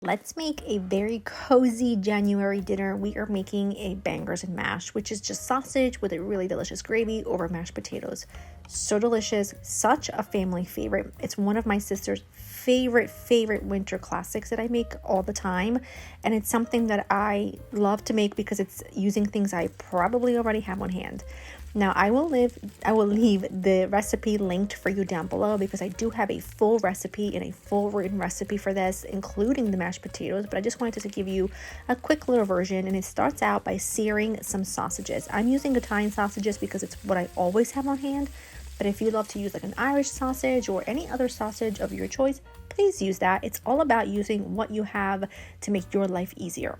Let's make a very cozy January dinner. We are making a bangers and mash, which is just sausage with a really delicious gravy over mashed potatoes. So delicious, such a family favorite. It's one of my sister's favorite winter classics that I make all the time, and it's something that I love to make because it's using things I probably already have on hand. Now I will leave the recipe linked for you down below because I do have a full recipe and a full written recipe for this, including the mashed potatoes, but I just wanted to give you a quick little version. And it starts out by searing some sausages. I'm using Italian sausages because it's what I always have on hand, but if you love to use like an Irish sausage or any other sausage of your choice, please use that. It's all about using what you have to make your life easier.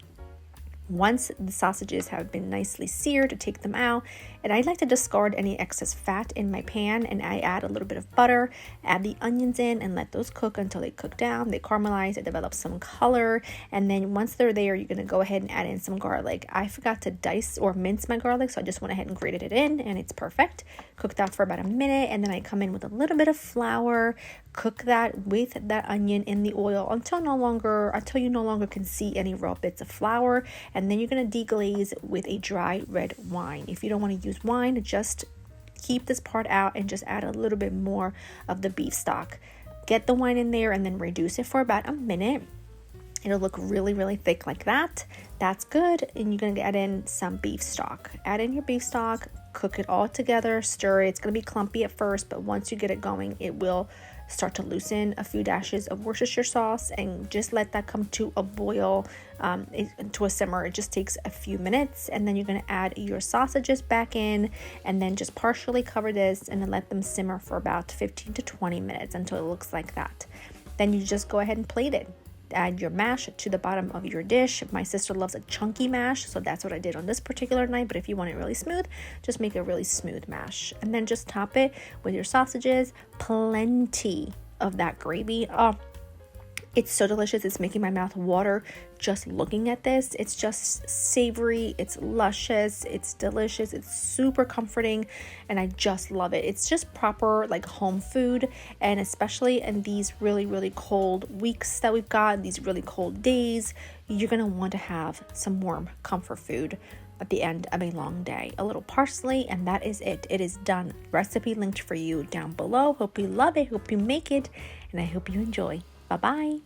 Once the sausages have been nicely seared, take them out, and I like to discard any excess fat in my pan, and I add a little bit of butter, add the onions in, and let those cook until they cook down, they caramelize, they develop some color, and then once they're there, you're going to go ahead and add in some garlic. I forgot to dice or mince my garlic, so I just went ahead and grated it in, and it's perfect. Cook that for about a minute, and then I come in with a little bit of flour, cook that with that onion in the oil until you no longer can see any raw bits of flour, and then you're going to deglaze with a dry red wine. If you don't want to use wine, just keep this part out and just add a little bit more of the beef stock. Get the wine in there and then reduce it for about a minute. It'll look really thick like that. That's good. And you're going to add in some beef stock. Add in your beef stock, cook it all together, stir it. It's going to be clumpy at first, but once you get it going, it will start to loosen. A few dashes of Worcestershire sauce, and just let that come to a boil, to a simmer. It just takes a few minutes, and then you're going to add your sausages back in, and then just partially cover this and then let them simmer for about 15 to 20 minutes until it looks like that. Then you just go ahead and plate it. Add your mash to the bottom of your dish. My sister loves a chunky mash, so that's what I did on this particular night, but if you want it really smooth, just make a really smooth mash, and then just top it with your sausages. Plenty of that gravy. Oh, it's so delicious. It's making my mouth water just looking at this. It's just savory, it's luscious, it's delicious, it's super comforting, and I just love it. It's just proper like home food, and especially in these really cold weeks that we've got, these really cold days, you're gonna want to have some warm comfort food at the end of a long day. A little parsley, and that is it. It is done. Recipe linked for you down below. Hope you love it, hope you make it, and I hope you enjoy. Bye-bye.